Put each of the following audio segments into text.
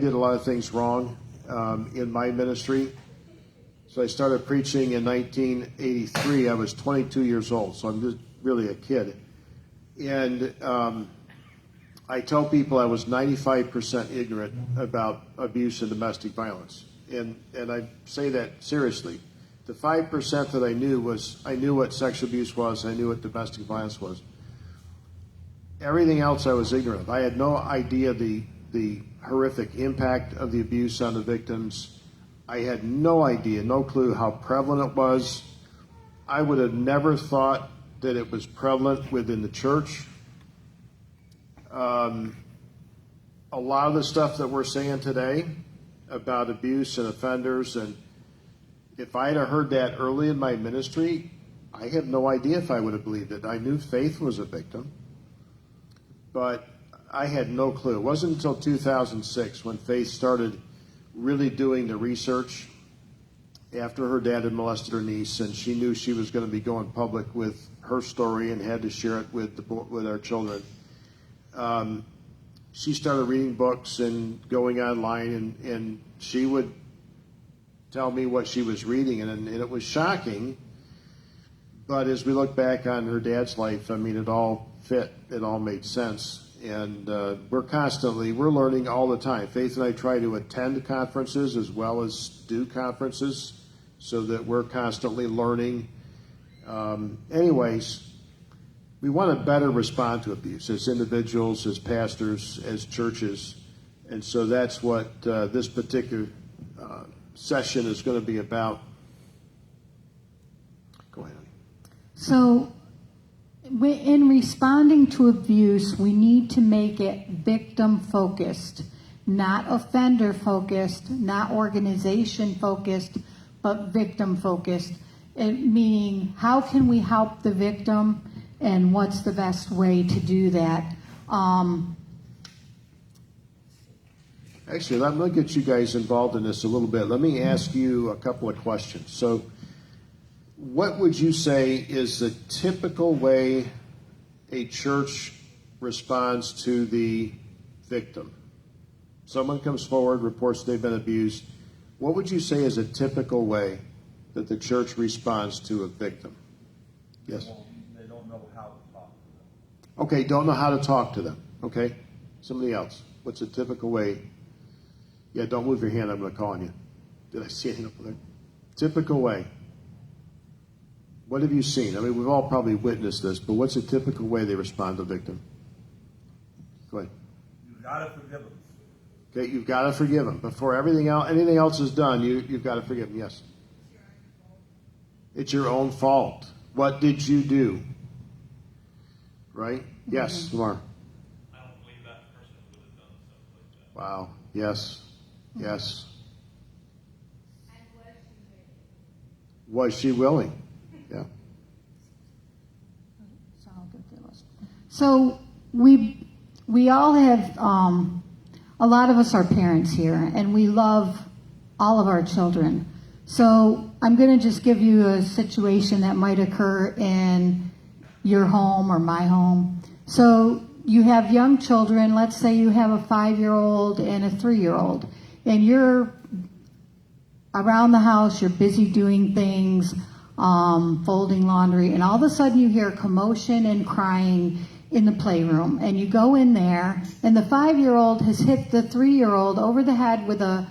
did a lot of things wrong in my ministry. So I started preaching in 1983. I was 22 years old, so I'm just really a kid. And I tell people I was 95% ignorant about abuse and domestic violence. And I say that seriously. The 5% that I knew was, I knew what sexual abuse was, I knew what domestic violence was. Everything else I was ignorant of. I had no idea the horrific impact of the abuse on the victims. I had no idea, no clue how prevalent it was. I would have never thought that it was prevalent within the church. A lot of the stuff that we're saying today about abuse and offenders, and if I had heard that early in my ministry, I have no idea if I would have believed it. I knew Faith was a victim, but I had no clue. It wasn't until 2006 when Faith started really doing the research after her dad had molested her niece, and she knew she was going to be going public with her story and had to share it with our children. She started reading books and going online, and she would tell me what she was reading, and it was shocking. But as we look back on her dad's life, I mean, it all fit. It all made sense. And we're learning all the time. Faith and I try to attend conferences as well as do conferences so that we're constantly learning. Anyways, we want to better respond to abuse as individuals, as pastors, as churches. And so that's what this particular session is going to be about. Go ahead. So, in responding to abuse, we need to make it victim-focused, not offender-focused, not organization-focused, but victim-focused. Meaning, how can we help the victim, and what's the best way to do that? Actually, let me get you guys involved in this a little bit. Let me ask you a couple of questions. So, what would you say is the typical way a church responds to the victim? Someone comes forward, reports they've been abused. What would you say is a typical way that the church responds to a victim? Yes? They don't know how to talk to them. Okay, don't know how to talk to them. Okay? Somebody else. What's a typical way? Yeah, don't move your hand. I'm going to call on you. Did I see anything up there? Typical way. What have you seen? I mean, we've all probably witnessed this, but what's a typical way they respond to a victim? Go ahead. You've got to forgive them. Okay, you've got to forgive them. Before anything else is done, you've got to forgive them. Yes. It's your own fault. What did you do? Right? Yes, Lamar. I don't believe that person would have done something like that. Wow. Yes. Yes. And Was she willing? Yeah. So we all have, a lot of us are parents here, and we love all of our children. So I'm going to just give you a situation that might occur in your home or my home. So you have young children. Let's say you have a 5-year-old and a 3-year-old, and you're around the house, you're busy doing things, folding laundry, and all of a sudden you hear commotion and crying in the playroom, and you go in there, and the 5-year-old has hit the 3-year-old over the head with a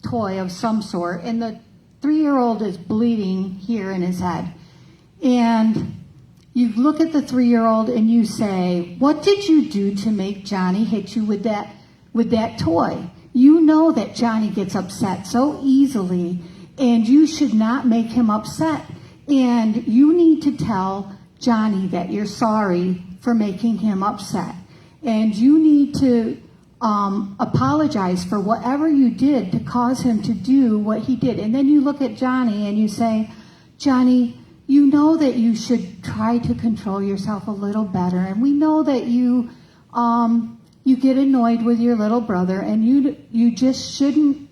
toy of some sort, and the 3-year-old is bleeding here in his head. And you look at the 3-year-old and you say, "What did you do to make Johnny hit you with that toy?" You know that Johnny gets upset so easily, and you should not make him upset. And you need to tell Johnny that you're sorry for making him upset. And you need to apologize for whatever you did to cause him to do what he did. And then you look at Johnny and you say, "Johnny, you know that you should try to control yourself a little better. And we know that you get annoyed with your little brother, and you just shouldn't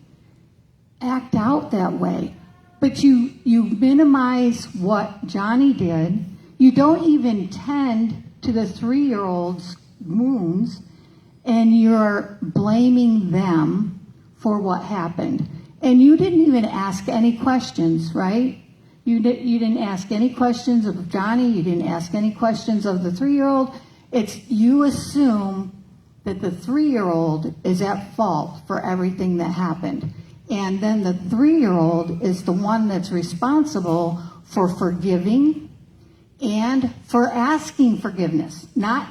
act out that way. But you minimize what Johnny did. You don't even tend to the 3-year-old's wounds, and you're blaming them for what happened. And you didn't even ask any questions, right? You didn't ask any questions of Johnny. You didn't ask any questions of the 3-year-old. You assume that the 3-year-old is at fault for everything that happened. And then the 3-year-old is the one that's responsible for forgiving and for asking forgiveness. Not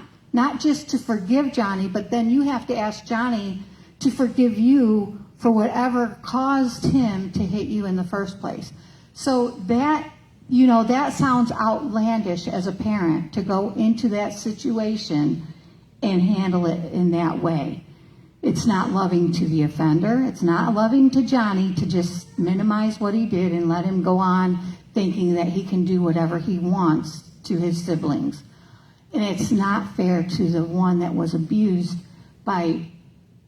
just to forgive Johnny, but then you have to ask Johnny to forgive you for whatever caused him to hit you in the first place. So that sounds outlandish as a parent to go into that situation and handle it in that way. It's not loving to the offender. It's not loving to Johnny to just minimize what he did and let him go on thinking that he can do whatever he wants to his siblings. And it's not fair to the one that was abused by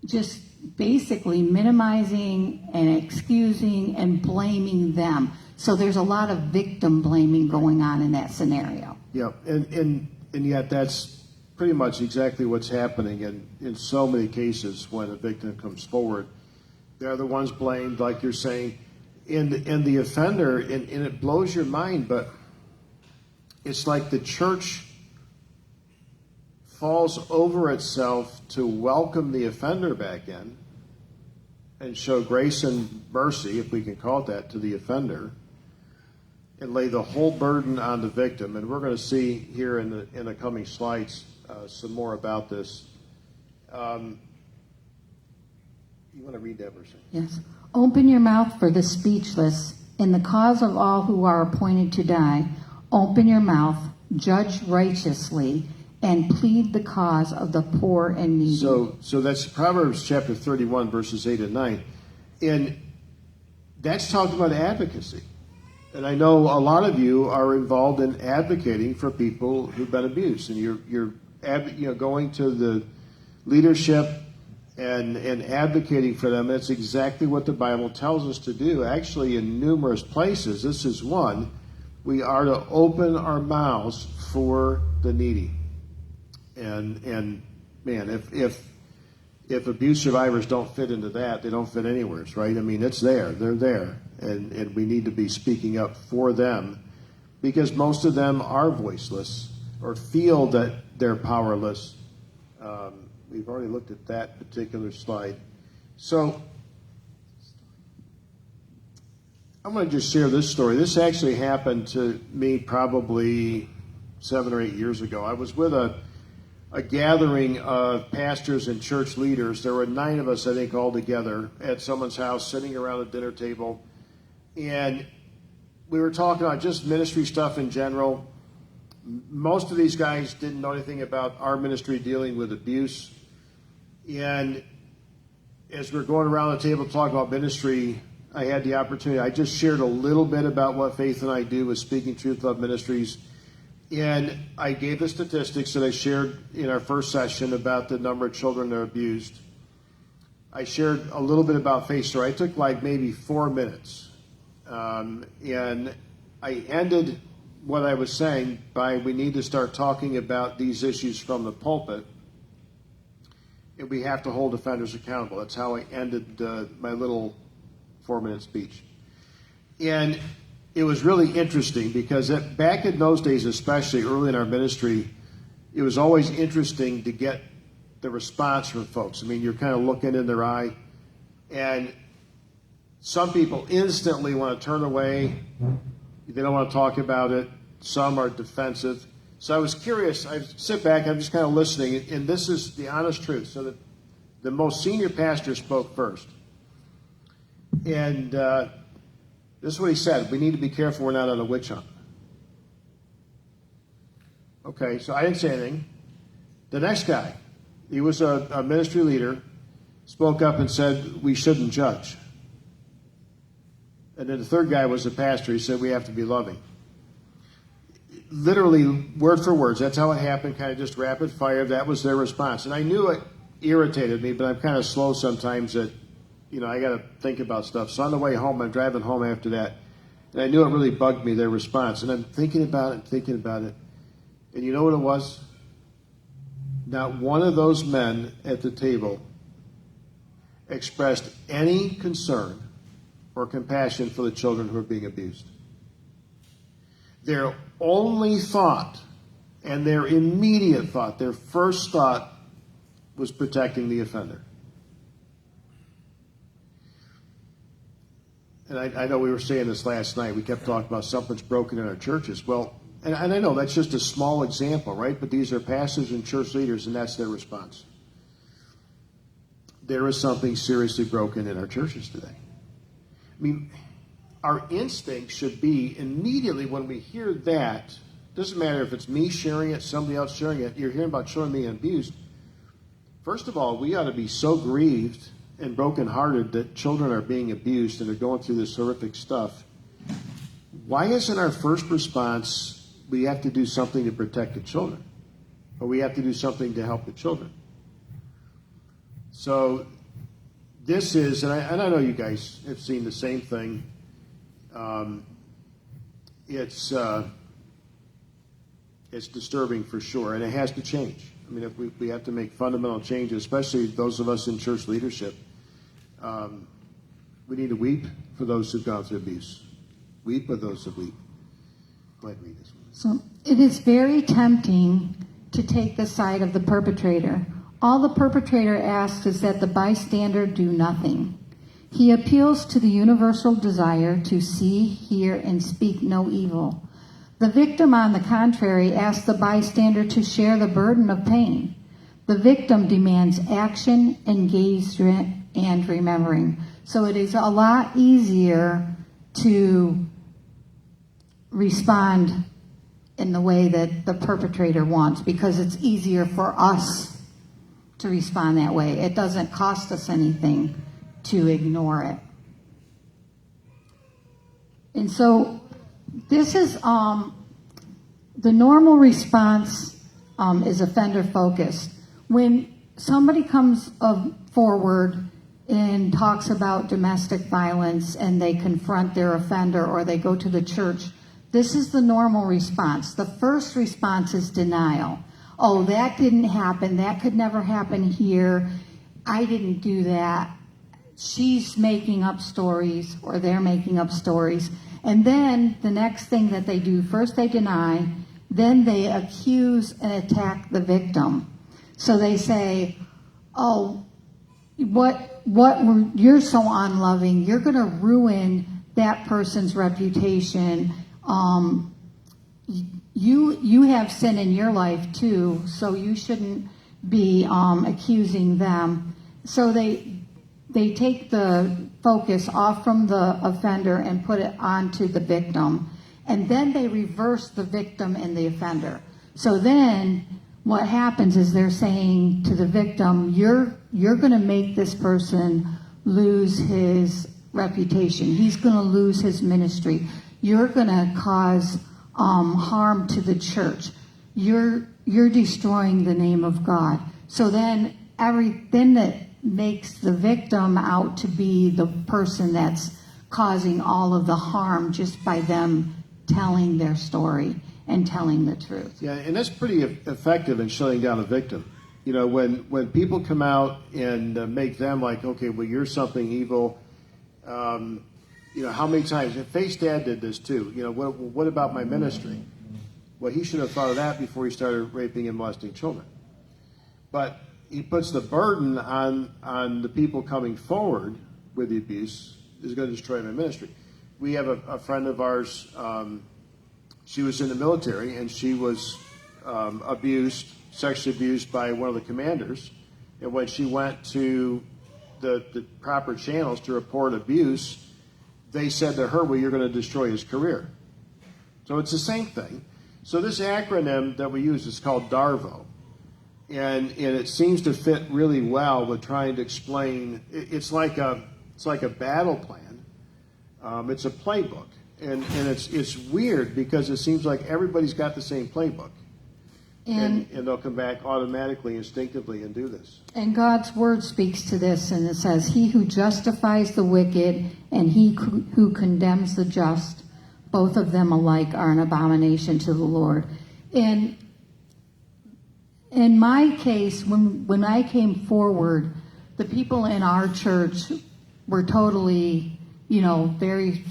just basically minimizing and excusing and blaming them. So there's a lot of victim blaming going on in that scenario. Yeah, and yet that's pretty much exactly what's happening in so many cases when a victim comes forward. They're the ones blamed, like you're saying, and the offender, and it blows your mind, but it's like the church falls over itself to welcome the offender back in and show grace and mercy, if we can call it that, to the offender, and lay the whole burden on the victim. And we're going to see here in the coming slides some more about this. You want to read that verse? Yes. Open your mouth for the speechless. In the cause of all who are appointed to die, open your mouth, judge righteously, and plead the cause of the poor and needy. So that's Proverbs chapter 31, verses 8 and 9. And that's talking about advocacy. And I know a lot of you are involved in advocating for people who've been abused. And you're going to the leadership and advocating for them. That's exactly what the Bible tells us to do. Actually, in numerous places, this is one. We are to open our mouths for the needy. And man, if abuse survivors don't fit into that, they don't fit anywhere, right? I mean, it's there. They're there. And we need to be speaking up for them because most of them are voiceless or feel that they're powerless. We've already looked at that particular slide. So I'm going to just share this story. This actually happened to me probably 7 or 8 years ago. I was with a gathering of pastors and church leaders. There were 9 of us, I think, all together at someone's house, sitting around a dinner table. And we were talking about just ministry stuff in general. Most of these guys didn't know anything about our ministry dealing with abuse. And as we're going around the table talking about ministry, I had the opportunity. I just shared a little bit about what Faith and I do with Speaking Truth Love Ministries. And I gave the statistics that I shared in our first session about the number of children that are abused. I shared a little bit about Faith Story. I took like maybe 4 minutes. And I ended what I was saying by we need to start talking about these issues from the pulpit. And we have to hold offenders accountable. That's how I ended my little 4-minute speech. And it was really interesting because back in those days, especially early in our ministry, it was always interesting to get the response from folks. I mean, you're kind of looking in their eye, and some people instantly want to turn away. They don't want to talk about it. Some are defensive. So I was curious. I sit back, I'm just kind of listening, and this is the honest truth. So the most senior pastor spoke first. And this is what he said. We need to be careful we're not on a witch hunt. Okay, so I didn't say anything. The next guy, he was a ministry leader, spoke up and said, we shouldn't judge. And then the third guy was the pastor. He said, we have to be loving. Literally, word for words. That's how it happened, kind of just rapid fire. That was their response. And I knew it irritated me, but I'm kind of slow sometimes that, I got to think about stuff. So on the way home, I'm driving home after that, and I knew it really bugged me, their response. And I'm thinking about it. And you know what it was? not one of those men at the table expressed any concern or compassion for the children who are being abused. Their only thought, and their immediate thought, their first thought, was protecting the offender. And I know we were saying this last night. We kept talking about something's broken in our churches. Well, and I know that's just a small example, right? But these are pastors and church leaders, and that's their response. There is something seriously broken in our churches today. I mean, our instinct should be immediately when we hear that, doesn't matter if it's me sharing it, somebody else sharing it, you're hearing about children being abused. First of all, we ought to be so grieved and brokenhearted that children are being abused and are going through this horrific stuff. Why isn't our first response, we have to do something to protect the children, or we have to do something to help the children? So this is, and I know you guys have seen the same thing. It's disturbing for sure, and it has to change. I mean, if we have to make fundamental changes, especially those of us in church leadership. We need to weep for those who've gone through abuse. Weep with those that weep. Go ahead, read this one. So it is very tempting to take the side of the perpetrator. All the perpetrator asks is that the bystander do nothing. He appeals to the universal desire to see, hear, and speak no evil. The victim, on the contrary, asks the bystander to share the burden of pain. The victim demands action, engagement, and remembering. So it is a lot easier to respond in the way that the perpetrator wants, because it's easier for us to respond that way. It doesn't cost us anything to ignore it. And so this is the normal response is offender focused. When somebody comes forward and talks about domestic violence and they confront their offender, or they go to the church, this is the normal response. The first response is denial. Oh, that didn't happen. That could never happen here. I didn't do that. She's making up stories, or they're making up stories. And then the next thing that they do, first they deny, then they accuse and attack the victim. So they say, oh, you're so unloving. You're going to ruin that person's reputation. You have sin in your life too, so you shouldn't be accusing them. So they take the focus off from the offender and put it onto the victim. And then they reverse the victim and the offender. So then what happens is they're saying to the victim, you're going to make this person lose his reputation. He's going to lose his ministry. You're going to cause harm to the church. You're destroying the name of God. So then everything that makes the victim out to be the person that's causing all of the harm just by them telling their story and telling the truth. Yeah, and that's pretty effective in shutting down a victim. You know, when people come out and make them like, okay, well, you're something evil. You know, how many times? And Faith's dad did this too. You know, what about my ministry? Well, he should have thought of that before he started raping and molesting children. But he puts the burden on the people coming forward with the abuse is going to destroy my ministry. We have a friend of ours. She was in the military, and she was sexually abused by one of the commanders. And when she went to the proper channels to report abuse, they said to her, well, you're going to destroy his career. So it's the same thing. So this acronym that we use is called DARVO. And it seems to fit really well with trying to explain. It's like a battle plan. It's a playbook. And it's weird because it seems like everybody's got the same playbook. And they'll come back automatically, instinctively, and do this. And God's word speaks to this, and it says, he who justifies the wicked and he who condemns the just, both of them alike are an abomination to the Lord. And in my case, when I came forward, the people in our church were totally, very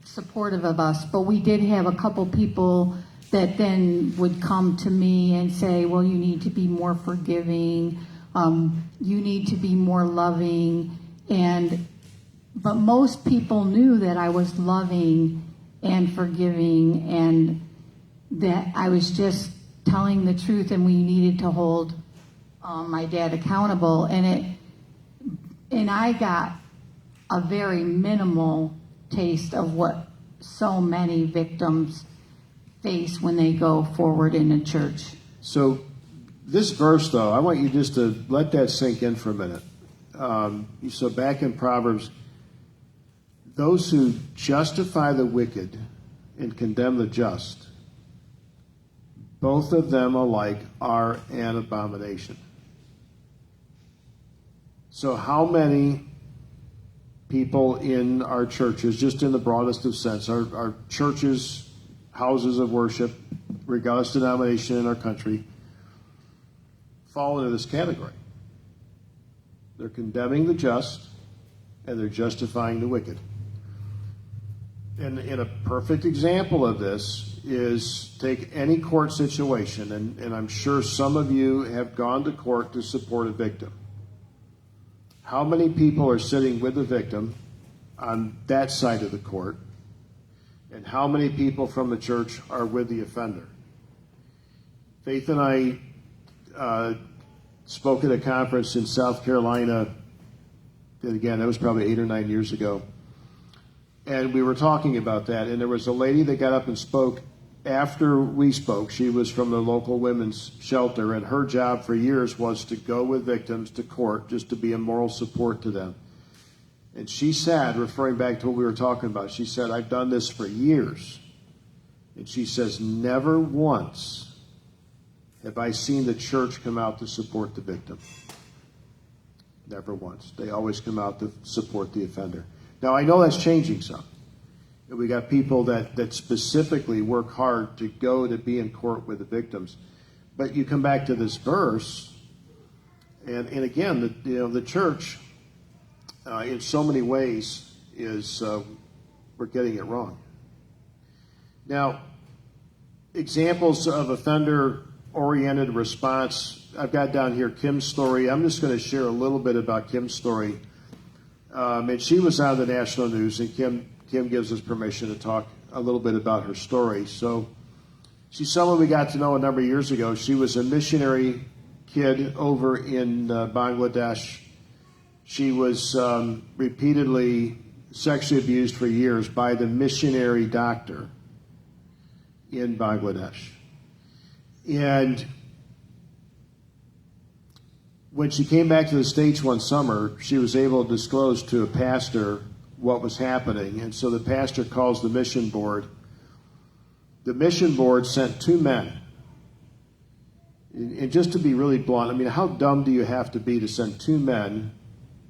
supportive of us. But we did have a couple people that then would come to me and say, well, you need to be more forgiving. You need to be more loving. But most people knew that I was loving and forgiving and that I was just telling the truth, and we needed to hold my dad accountable. And I got a very minimal taste of what so many victims face when they go forward in a church. So this verse, though, I want you just to let that sink in for a minute. So back in Proverbs, those who justify the wicked and condemn the just, both of them alike are an abomination. So how many people in our churches, just in the broadest of sense, our churches, houses of worship, regardless of denomination in our country, fall into this category? They're condemning the just and they're justifying the wicked. And a perfect example of this is take any court situation, and I'm sure some of you have gone to court to support a victim. How many people are sitting with the victim on that side of the court, and how many people from the church are with the offender? Faith and I spoke at a conference in South Carolina, and again, that was probably 8 or 9 years ago. And we were talking about that, and there was a lady that got up and spoke after we spoke. She was from the local women's shelter, and her job for years was to go with victims to court just to be a moral support to them. And she said, referring back to what we were talking about, she said, I've done this for years. And she says, never once have I seen the church come out to support the victim. Never once. They always come out to support the offender. Now, I know that's changing some. We got people that specifically work hard to go to be in court with the victims. But you come back to this verse, and again, the church, in so many ways, is we're getting it wrong. Now, examples of offender-oriented response, I've got down here Kim's story. I'm just going to share a little bit about Kim's story. And she was on the national news, and Kim gives us permission to talk a little bit about her story. So she's someone we got to know a number of years ago. She was a missionary kid over in Bangladesh. She was repeatedly sexually abused for years by the missionary doctor in Bangladesh. And when she came back to the States one summer, she was able to disclose to a pastor what was happening. And so the pastor calls the mission board. The mission board sent 2 men. And just to be really blunt, I mean, how dumb do you have to be to send 2 men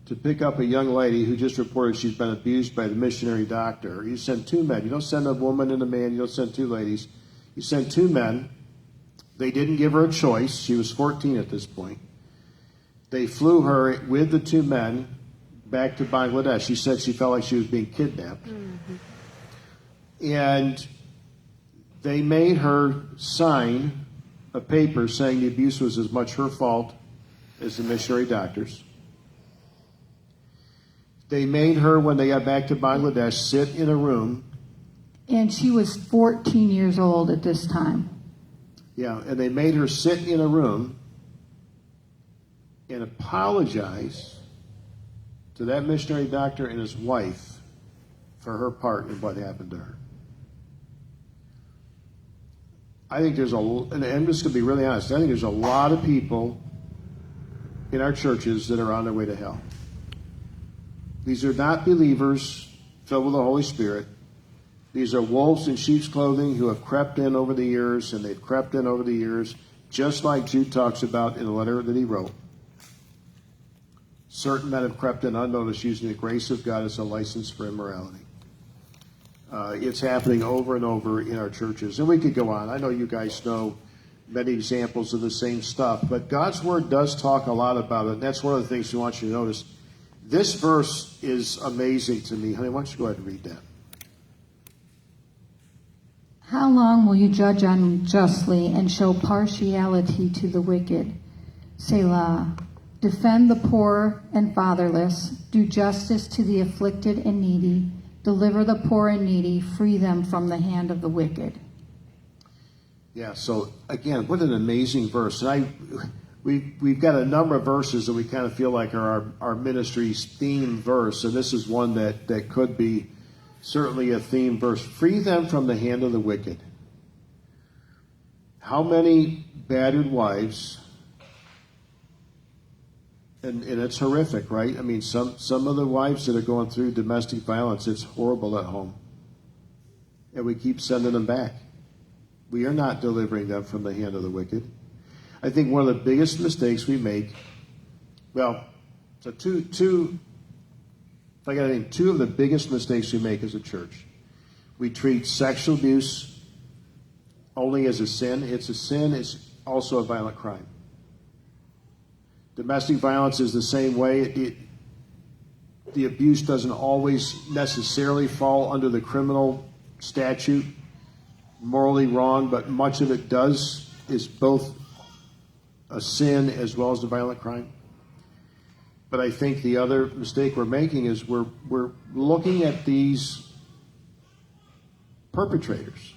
to pick up a young lady who just reported she's been abused by the missionary doctor? You send 2 men. You don't send a woman and a man. You don't send 2 ladies. You send 2 men. They didn't give her a choice. She was 14 at this point. They flew her with the 2 men back to Bangladesh. She said she felt like she was being kidnapped. Mm-hmm. And they made her sign a paper saying the abuse was as much her fault as the missionary doctor's. They made her, when they got back to Bangladesh, sit in a room. And she was 14 years old at this time. Yeah, and they made her sit in a room and apologize to that missionary doctor and his wife for her part in what happened to her. I think there's and I'm just going to be really honest, I think there's a lot of people in our churches that are on their way to hell. These are not believers filled with the Holy Spirit. These are wolves in sheep's clothing who have crept in over the years, and they've crept in over the years, just like Jude talks about in the letter that he wrote. Certain men have crept in unnoticed, using the grace of God as a license for immorality. It's happening over and over in our churches. And we could go on. I know you guys know many examples of the same stuff. But God's Word does talk a lot about it, and that's one of the things we want you to notice. This verse is amazing to me. Honey, why don't you go ahead and read that? How long will you judge unjustly and show partiality to the wicked? Selah. Defend the poor and fatherless. Do justice to the afflicted and needy. Deliver the poor and needy. Free them from the hand of the wicked. Yeah, so again, what an amazing verse. And we've got a number of verses that we kind of feel like are our ministry's theme verse, and this is one that could be certainly a theme verse. Free them from the hand of the wicked. How many battered wives, and it's horrific, right? I mean, some of the wives that are going through domestic violence, it's horrible at home. And we keep sending them back. We are not delivering them from the hand of the wicked. I think one of the biggest mistakes we make, well, so two if I got to name two of the biggest mistakes we make as a church. We treat sexual abuse only as a sin. It's a sin. It's also a violent crime. Domestic violence is the same way. The abuse doesn't always necessarily fall under the criminal statute, morally wrong, but much of it does, is both a sin as well as a violent crime. But I think the other mistake we're making is we're looking at these perpetrators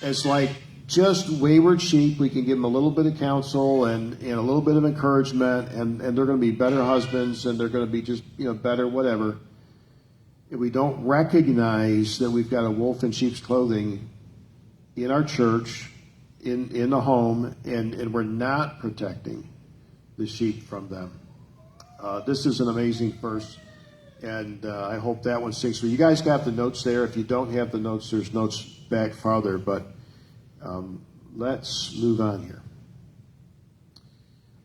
as like just wayward sheep. We can give them a little bit of counsel and a little bit of encouragement, and they're going to be better husbands, and they're going to be just better whatever. If we don't recognize that we've got a wolf in sheep's clothing in our church, in the home, and we're not protecting the sheep from them. This is an amazing verse, and I hope that one sticks with you. You guys got the notes there. If you don't have the notes, there's notes back farther, but let's move on here.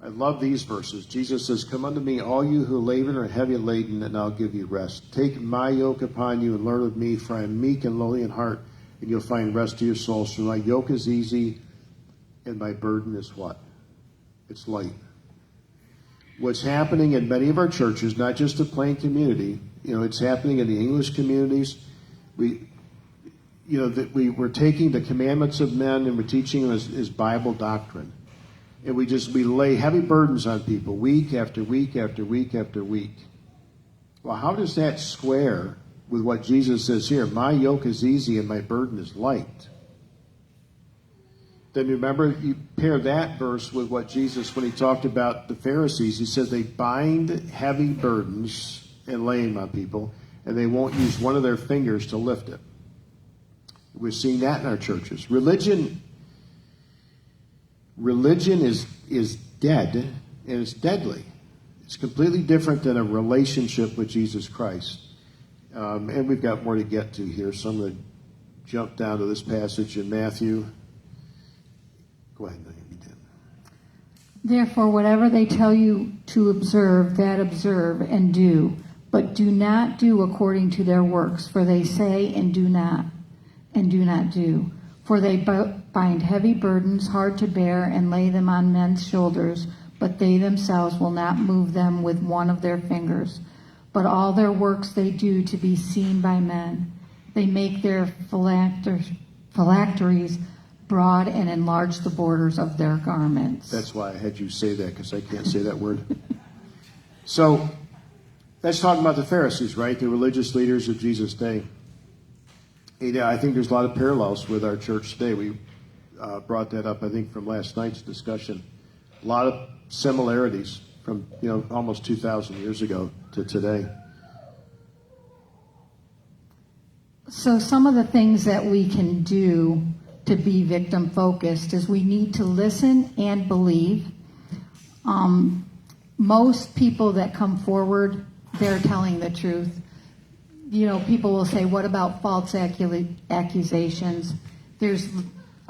I love these verses. Jesus says, "Come unto me, all you who labor and are heavy laden, and I'll give you rest. Take my yoke upon you and learn of me, for I am meek and lowly in heart, and you'll find rest to your souls. For my yoke is easy, and my burden is what? It's light." What's happening in many of our churches, not just the Plain community, it's happening in the English communities. We're taking the commandments of men and we're teaching them as Bible doctrine. And we lay heavy burdens on people week after week after week after week. Well, how does that square with what Jesus says here? My yoke is easy and my burden is light. Then remember, you pair that verse with what Jesus, when he talked about the Pharisees, he said they bind heavy burdens and lay them on people, and they won't use one of their fingers to lift it. We're seeing that in our churches. Religion is dead, and it's deadly. It's completely different than a relationship with Jesus Christ. And we've got more to get to here, so I'm going to jump down to this passage in Matthew. Go ahead, Naomi. Therefore, whatever they tell you to observe, that observe and do. But do not do according to their works, for they say and do not do. For they bind heavy burdens hard to bear and lay them on men's shoulders, but they themselves will not move them with one of their fingers. But all their works they do to be seen by men. They make their phylacteries broad and enlarge the borders of their garments. That's why I had you say that, because I can't say that word. So that's talking about the Pharisees, right? The religious leaders of Jesus' day. And I think there's a lot of parallels with our church today. We brought that up, I think, from last night's discussion. A lot of similarities from almost 2,000 years ago to today. So some of the things that we can do to be victim focused is we need to listen and believe. Most people that come forward, they're telling the truth. People will say, what about false accusations? There's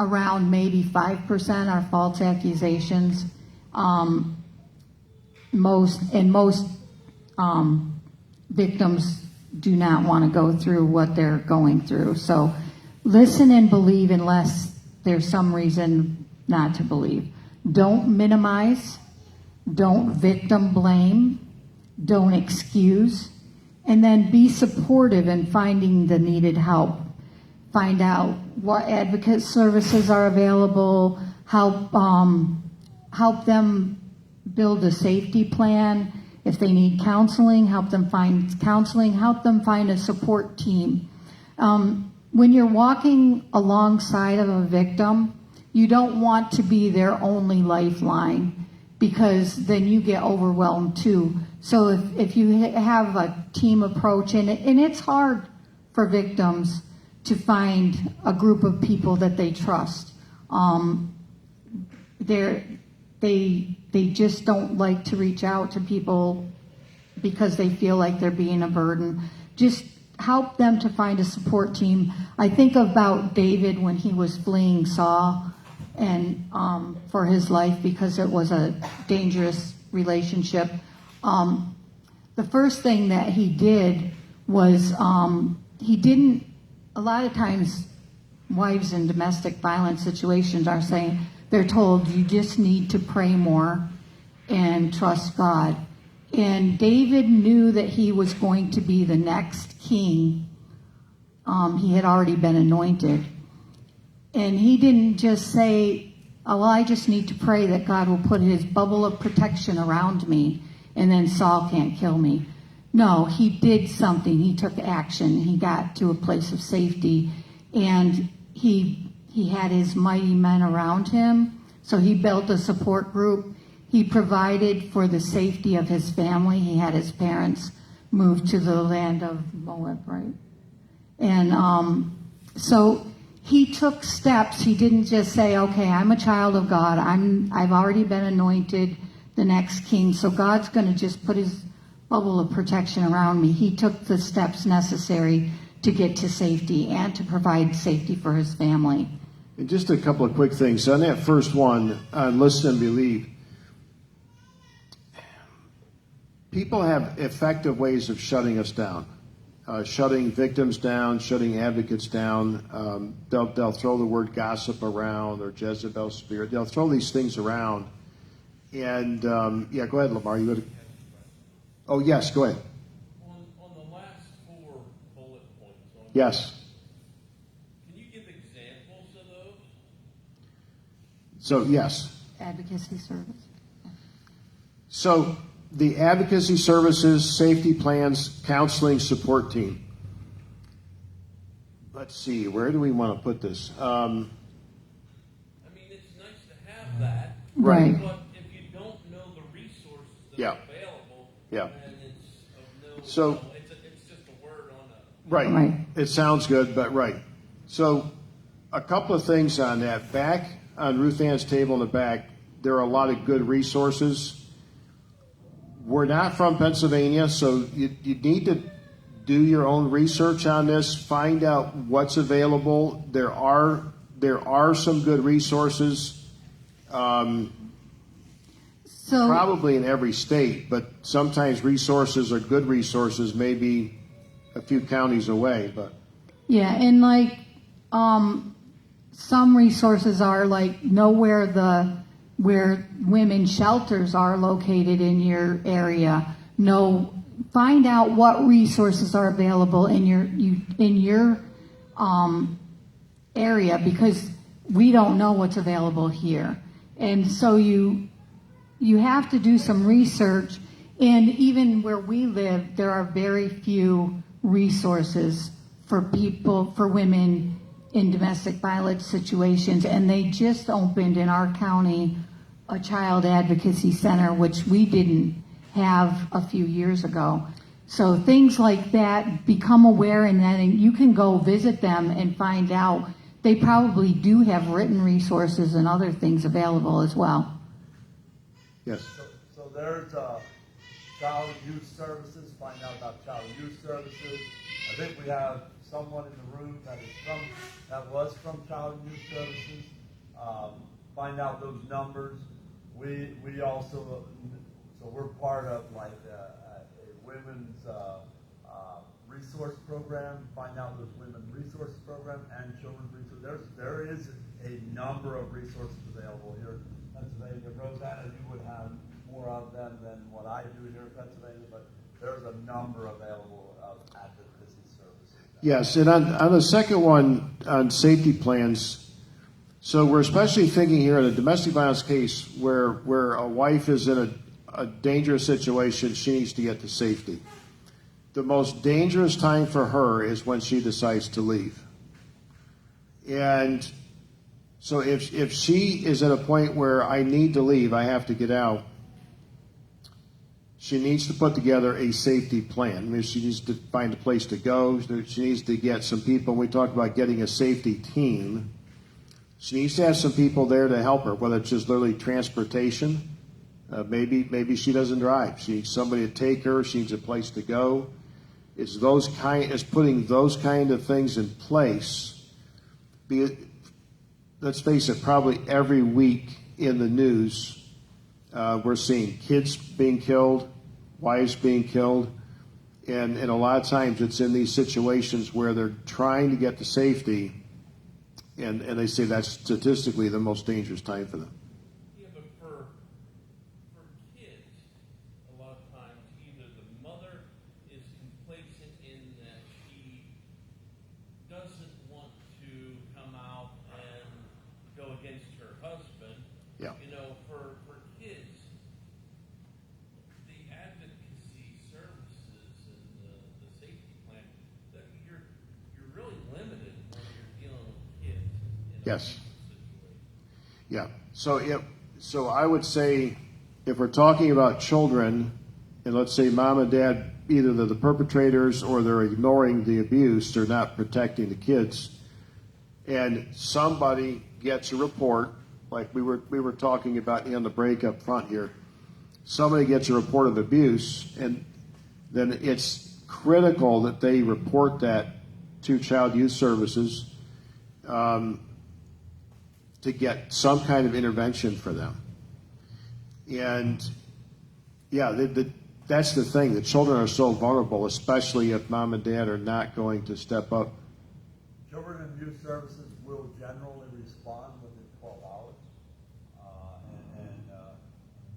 around maybe 5% are false accusations. Most victims do not want to go through what they're going through. So listen and believe unless there's some reason not to believe. Don't minimize, don't victim blame, don't excuse, and then be supportive in finding the needed help. Find out what advocate services are available, help them build a safety plan. If they need counseling, help them find counseling, help them find a support team. When you're walking alongside of a victim, you don't want to be their only lifeline, because then you get overwhelmed too. So if you have a team approach, and it's hard for victims to find a group of people that they trust. They just don't like to reach out to people because they feel like they're being a burden. Just help them to find a support team. I think about David when he was fleeing Saul and for his life, because it was a dangerous relationship. The first thing that he did was he didn't. A lot of times, wives in domestic violence situations are saying, they're told, you just need to pray more and trust God. And David knew that he was going to be the next king. He had already been anointed. And he didn't just say, oh, well, I just need to pray that God will put his bubble of protection around me and then Saul can't kill me. No, he did something. He took action. He got to a place of safety. And he had his mighty men around him. So he built a support group. He provided for the safety of his family. He had his parents move to the land of Moab, right? And so he took steps. He didn't just say, okay, I'm a child of God. I've already been anointed the next king, so God's going to just put his bubble of protection around me. He took the steps necessary to get to safety and to provide safety for his family. And just a couple of quick things. On that first one, on Listen and Believe, people have effective ways of shutting us down, shutting victims down, shutting advocates down. They'll throw the word gossip around, or Jezebel spirit. They'll throw these things around. And, yeah, go ahead, Lamar. You go to... Oh, yes, go ahead. On the last 4 bullet points. Yes. Can you give examples of those? So, yes. Advocacy service. So, the advocacy services, safety plans, counseling support team. Let's see, where do we want to put this? I mean, it's nice to have that. Right. But if you don't know the resources that Yeah. are available, Yeah. then it's of no. So- no, it's just a word on a. Right. Right. It sounds good, but right. So, a couple of things on that. Back on Ruth Ann's table in the back, there are a lot of good resources. We're not from Pennsylvania, so you need to do your own research on this. Find out what's available. There are some good resources, So probably in every state, but sometimes resources are good resources, maybe a few counties away. But yeah, and like some resources are like know where women's shelters are located in your area. Find out what resources are available in your area, because we don't know what's available here, and so you have to do some research. And even where we live, there are very few resources for women in domestic violence situations, and they just opened in our county a child advocacy center, which we didn't have a few years ago. So things like that, become aware, and then you can go visit them and find out. They probably do have written resources and other things available as well. yes, So there's child youth services. Find out about child youth services. I think we have someone in the room that was from child youth services. Find out those numbers. We also, so we're part of like a women's resource program, find out there's women resource program and children's resource. There is a number of resources available here in Pennsylvania. Rosanna, you would have more of them than what I do here in Pennsylvania, but there's a number available of advocacy services. Yes, and on the second one, on safety plans, so we're especially thinking here in a domestic violence case where a wife is in a dangerous situation, she needs to get to safety. The most dangerous time for her is when she decides to leave. And so if she is at a point where I need to leave, I have to get out, she needs to put together a safety plan. I mean, she needs to find a place to go. She needs to get some people. We talked about getting a safety team. She needs to have some people there to help her, whether it's just literally transportation. Maybe she doesn't drive. She needs somebody to take her. She needs a place to go. It's putting those kind of things in place. Let's face it, probably every week in the news, we're seeing kids being killed, wives being killed, and a lot of times it's in these situations where they're trying to get to safety, and they say that's statistically the most dangerous time for them. Yeah, but for kids, a lot of times either the mother is complacent in that she doesn't want to come out and go against her husband. Yeah. You know, for kids, the advocacy services and the safety plan, that you're really limited when you're dealing with kids in a Yes. situation. Yeah. So I would say if we're talking about children, and let's say mom and dad, either they're the perpetrators or they're ignoring the abuse, they're not protecting the kids, and somebody gets a report, like we were talking about on the break up front here, somebody gets a report of abuse, and then it's critical that they report that to Child Youth Services to get some kind of intervention for them. And yeah, that's the thing. The children are so vulnerable, especially if mom and dad are not going to step up. Children and Youth Services will generally respond within 12 hours.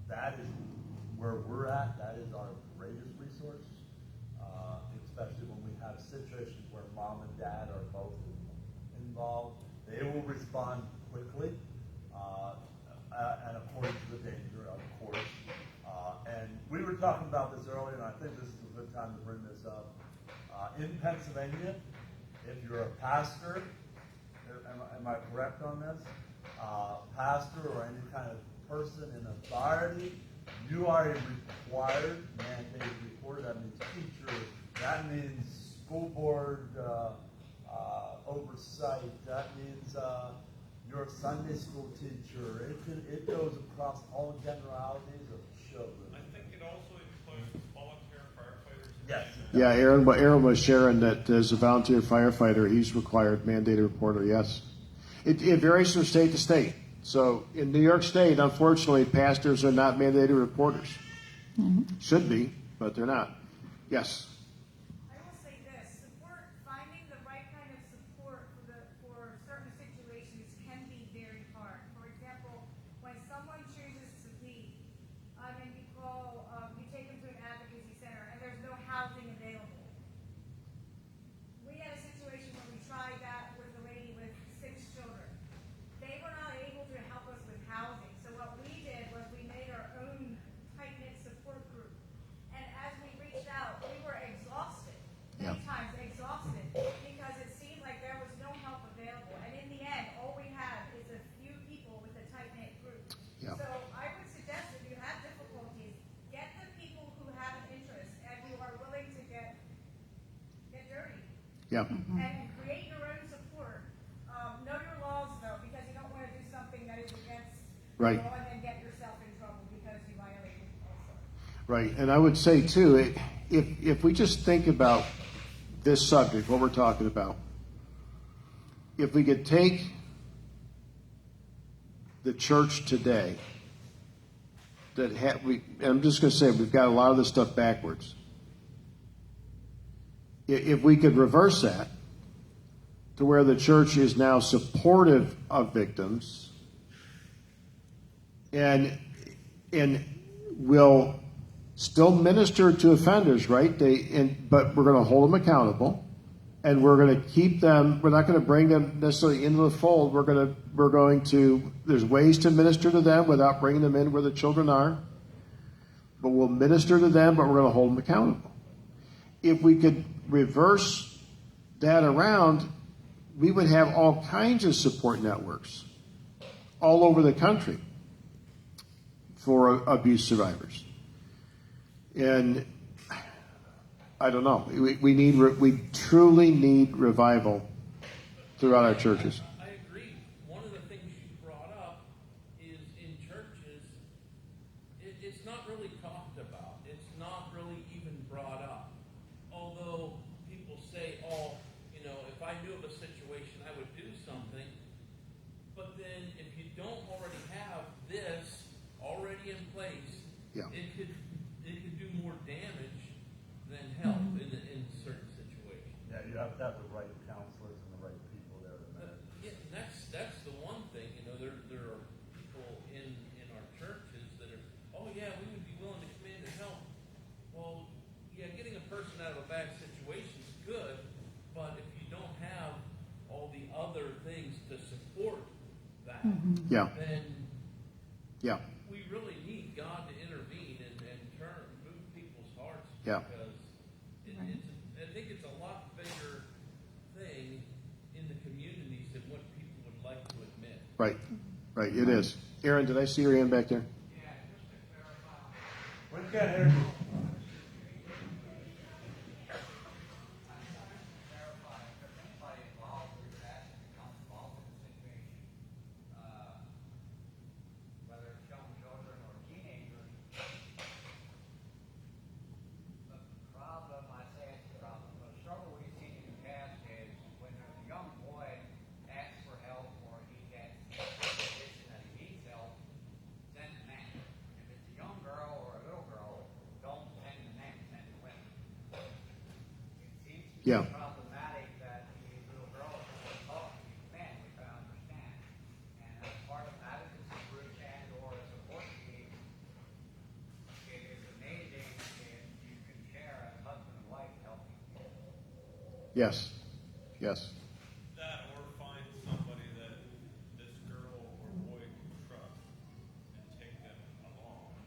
That is where we're at. That is our greatest resource, especially when we have situations where mom and dad are both involved. They will respond quickly and according to the danger, of course. And we were talking about this earlier, and I think this is a good time to bring this up. In Pennsylvania, if you're a pastor, am I correct on this? Pastor or any kind of person in authority, you are a required mandated reporter. That means teacher. That means school board oversight. That means you're a Sunday school teacher. It goes across all generalities of children. I think it also includes volunteer firefighters. Yes. Yeah, Aaron was sharing that as a volunteer firefighter, he's required mandated reporter. Yes, it varies from state to state. So in New York State, unfortunately, pastors are not mandated reporters. Should be, but they're not. Yes. I will say this, finding the right kind of support for certain situations can be very hard. For example, when someone chooses to leave, and you take them to an advocacy center and there's no housing available. We had a situation where we tried that with a lady with 6 children. They were not able to help us with housing. So what we did was we made our own tight-knit support group. And as we reached out, we were exhausted, many times exhausted, because it seemed like there was no help available. And in the end, all we had is a few people with a tight-knit group. Yeah. So I would suggest if you have difficulties, get the people who have an interest and who are willing to get dirty. Yeah. And create your own support. Know your laws, though, because you don't want to do something that is against Right. the law and then get yourself in trouble because you violate it also. Right, and I would say too, if we just think about this subject, what we're talking about, if we could take the church today, I'm just going to say we've got a lot of this stuff backwards. if we could reverse that to where the church is now supportive of victims and will still minister to offenders, right? But we're going to hold them accountable, and we're going to keep them. We're not going to bring them necessarily into the fold. We're going to. There's ways to minister to them without bringing them in where the children are. But we'll minister to them, but we're going to hold them accountable. If we could reverse that around, we would have all kinds of support networks all over the country for abuse survivors. And I don't know. We truly need revival throughout our churches. I agree. One of the things you brought up is in churches, it's not really talked about. It's not really even brought up. Although people say, oh, if I knew of a situation, I would do something. But then if you don't already have this already in place, Yeah. it could do more damage than help in certain situations. Yeah, you have to have the right counselors and the right people there to manage. Yeah, and that's the one thing. There are people in our churches that are, oh yeah, we would be willing to come in and help. Well, yeah, getting a person out of a bad situation is good, but if you don't have all the other things to support that, Yeah. then Yeah. we really need God to intervene and move people's hearts. Yeah. Because I think it's a lot bigger thing in the communities than what people would like to admit. Right. Right. It is. Aaron, did I see your hand back there? We can't hear you. Yeah. Problematic that these little girls don't talk to these men, which I understand. And as part of advocacy group and or a support team, it is amazing if you can share as husband and wife helping kids. Yes. Yes. That or find somebody that this girl or boy can trust and take them along.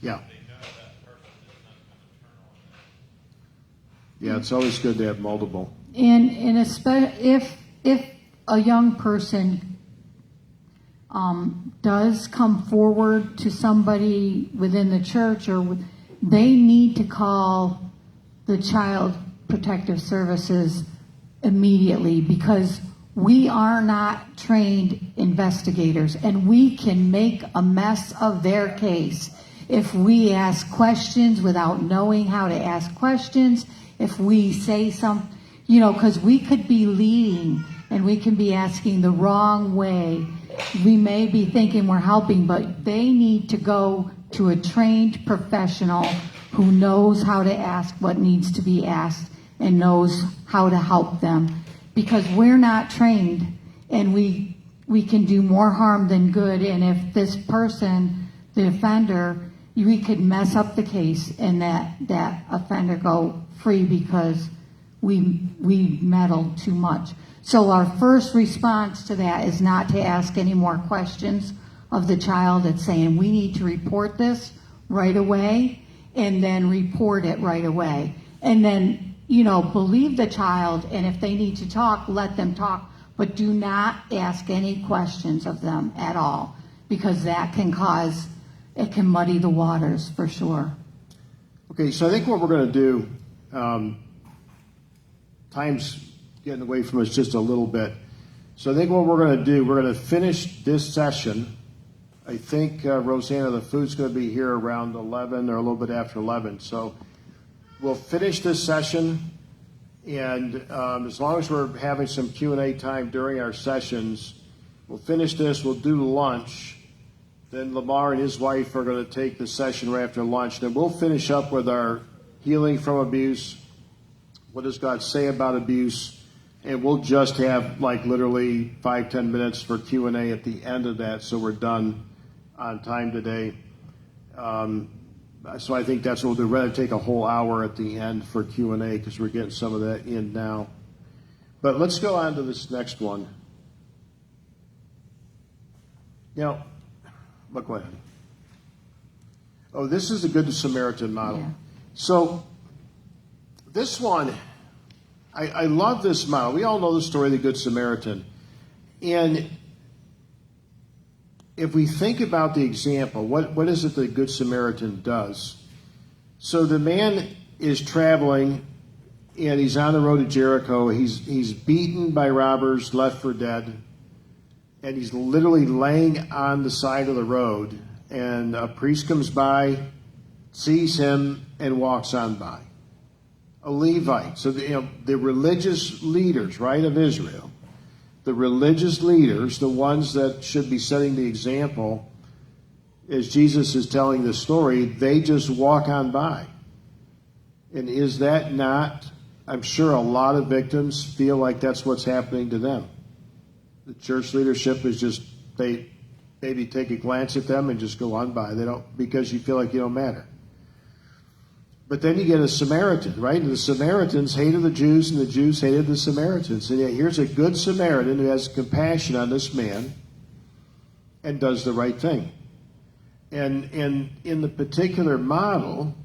Yeah. They know that person is not going to turn on them. Yeah. It's always good to have multiple. And if a young person does come forward to somebody within the church, they need to call the Child Protective Services immediately, because we are not trained investigators, and we can make a mess of their case if we ask questions without knowing how to ask questions. If we say because we could be leading and we can be asking the wrong way. We may be thinking we're helping, but they need to go to a trained professional who knows how to ask what needs to be asked and knows how to help them, because we're not trained, and we can do more harm than good. And if this person, the offender, we could mess up the case and that offender go free because we meddled too much. So our first response to that is not to ask any more questions of the child. It's saying we need to report this right away, and then report it right away. And then, believe the child, and if they need to talk, let them talk, but do not ask any questions of them at all, because that can muddy the waters for sure. Okay. So I think what we're going to do, time's getting away from us just a little bit. So I think what we're going to do, we're going to finish this session. I think, Rosanna, the food's going to be here around 11 or a little bit after 11. So we'll finish this session, and as long as we're having some Q&A time during our sessions, we'll finish this, we'll do lunch. Then Lamar and his wife are going to take the session right after lunch. Then we'll finish up with our healing from abuse What does God say about abuse? And we'll just have like literally 5-10 minutes for Q&A at the end of that, so we're done on time today. So I think that's what we'll do. Rather take a whole hour at the end for Q&A because we're getting some of that in now. But let's go on to this next one. Now, look, go ahead. Oh, this is the Good Samaritan model. Yeah. So this one, I love this model. We all know the story of the Good Samaritan. And if we think about the example, what is it the Good Samaritan does? So the man is traveling, and he's on the road to Jericho. He's beaten by robbers, left for dead, and he's literally laying on the side of the road. And a priest comes by, sees him, and walks on by. A Levite. So the religious leaders, right, of Israel, the religious leaders, the ones that should be setting the example, as Jesus is telling the story, they just walk on by. And is that not, I'm sure a lot of victims feel like that's what's happening to them. The church leadership is just, they maybe take a glance at them and just go on by. They don't, because you feel like you don't matter. But then you get a Samaritan, right? And the Samaritans hated the Jews, and the Jews hated the Samaritans. And yet here's a good Samaritan who has compassion on this man and does the right thing. And in the particular model,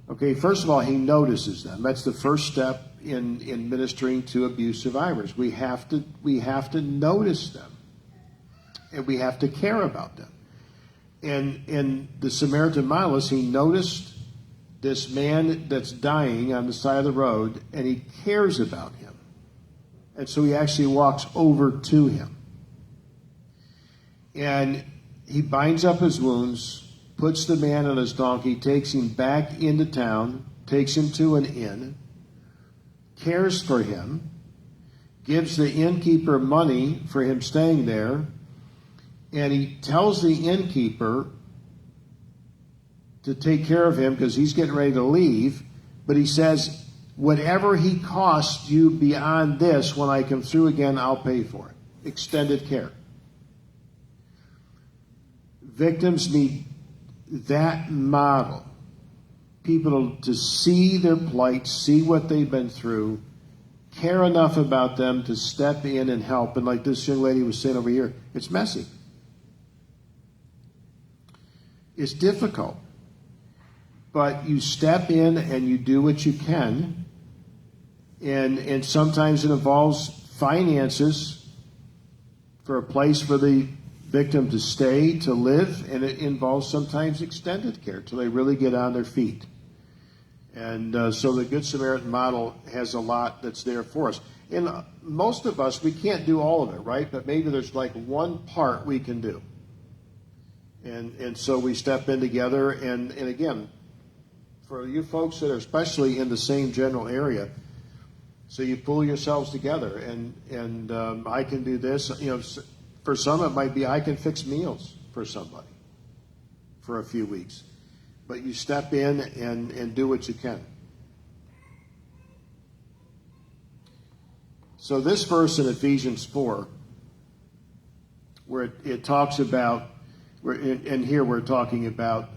okay, first of all, he notices them. That's the first step in ministering to abuse survivors. We have to notice them, and we have to care about them. And in the Samaritan model is he noticed this man that's dying on the side of the road, and he cares about him. And so he actually walks over to him. And he binds up his wounds, puts the man on his donkey, takes him back into town, takes him to an inn, cares for him, gives the innkeeper money for him staying there, and he tells the innkeeper to take care of him because he's getting ready to leave, but he says, whatever he costs you beyond this, when I come through again, I'll pay for it. Extended care. Victims need that model. People to see their plight, see what they've been through, care enough about them to step in and help. And like this young lady was saying over here, it's messy. It's difficult. But you step in and you do what you can. And sometimes it involves finances for a place for the victim to stay, to live, and it involves sometimes extended care till they really get on their feet. And so the Good Samaritan model has a lot that's there for us. And most of us, we can't do all of it, right? But maybe there's like one part we can do. And so we step in together, and again, for you folks that are especially in the same general area, so you pull yourselves together, and I can do this. You know, for some it might be I can fix meals for somebody for a few weeks, but you step in and do what you can. So this verse in Ephesians 4, where it talks about, and here we're talking about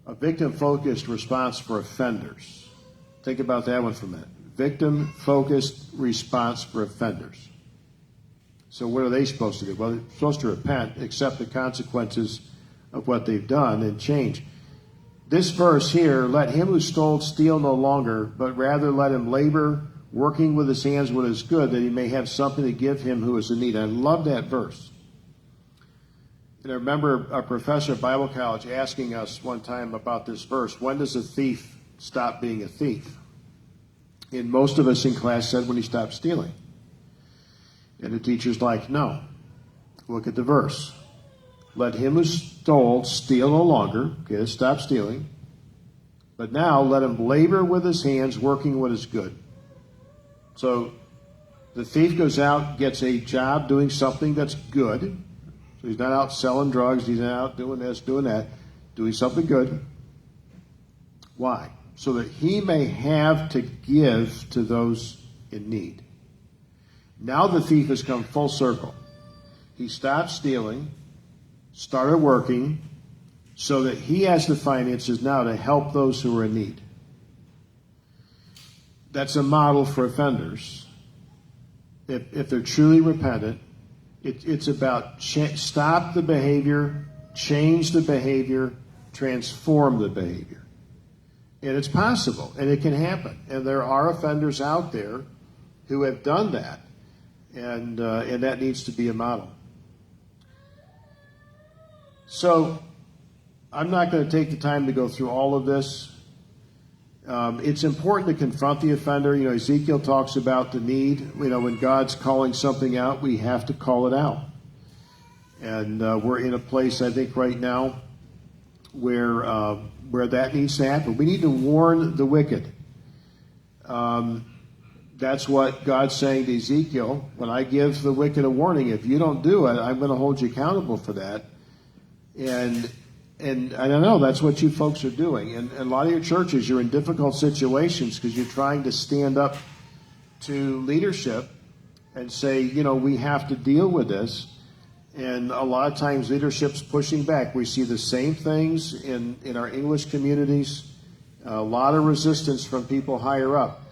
a victim-focused response for offenders. Think about that one for a minute. Victim-focused response for offenders. So what are they supposed to do? Well, they're supposed to repent, accept the consequences of what they've done, and change. This verse here, let him who stole steal no longer, but rather let him labor, working with his hands what is good, that he may have something to give him who is in need. I love that verse. And I remember a professor at Bible college asking us one time about this verse, when does a thief stop being a thief? And most of us in class said when he stopped stealing. And the teacher's like, no. Look at the verse. Let him who stole steal no longer. Okay, stop stealing. But now let him labor with his hands, working what is good. So the thief goes out, gets a job doing something that's good. So he's not out selling drugs. He's not out doing this, doing that. Doing something good. Why? so that he may have to give to those in need. Now the thief has come full circle. He stopped stealing, started working, so that he has the finances now to help those who are in need. That's a model for offenders. If they're truly repentant, it's about stop the behavior, change the behavior, transform the behavior. And it's possible, and it can happen. And there are offenders out there who have done that, and that needs to be a model. So I'm not going to take the time to go through all of this. It's important to confront the offender. You know, Ezekiel talks about the need. You know, when God's calling something out, we have to call it out. And we're in a place, I think, right now where that needs to happen. We need to warn the wicked. That's what God's saying to Ezekiel. When I give the wicked a warning, if you don't do it, I'm going to hold you accountable for that. And I don't know, that's what you folks are doing. And a lot of your churches, you're in difficult situations because you're trying to stand up to leadership and say, you know, we have to deal with this. And a lot of times leadership's pushing back. We see the same things in our English communities, a lot of resistance from people higher up.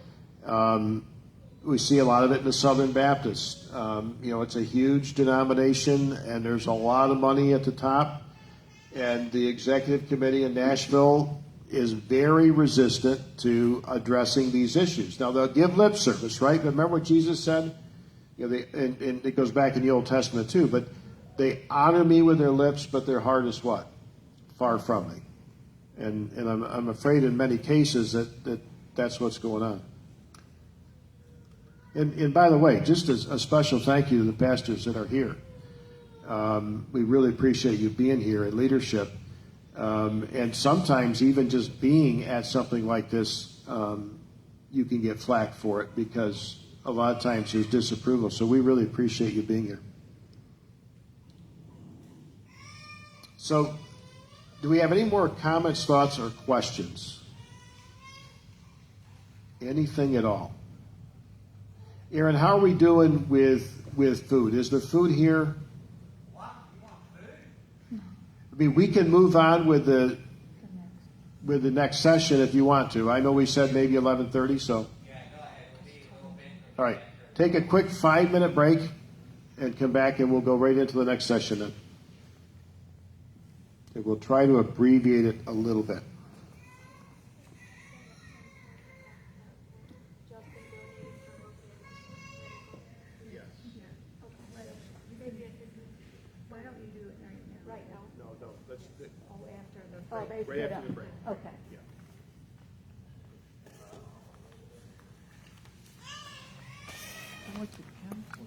We see a lot of it in the Southern Baptists. You know, it's a huge denomination, and there's a lot of money at the top. And the executive committee in Nashville is very resistant to addressing these issues. Now, they'll give lip service, right? Remember what Jesus said? You know, and it goes back in the Old Testament too, but they honor me with their lips, but their heart is what? Far from me. And I'm afraid in many cases that's what's going on. And by the way, just as a special thank you to the pastors that are here. We really appreciate you being here in leadership. And sometimes even just being at something like this, you can get flack for it because a lot of times there's disapproval. So we really appreciate you being here. So do we have any more comments, thoughts, or questions? Anything at all? Aaron, how are we doing with food? Is the food here? I mean, we can move on with the next session if you want to. I know we said maybe 11:30, so. Yeah, go ahead. We'll be a little bit. All right. Take a quick 5-minute break and come back, and we'll go right into the next session then. And we'll try to abbreviate it a little bit. Why don't you do it right now? No, let's do it Oh, after the break. right after the break. Okay. Yeah. And what's your council?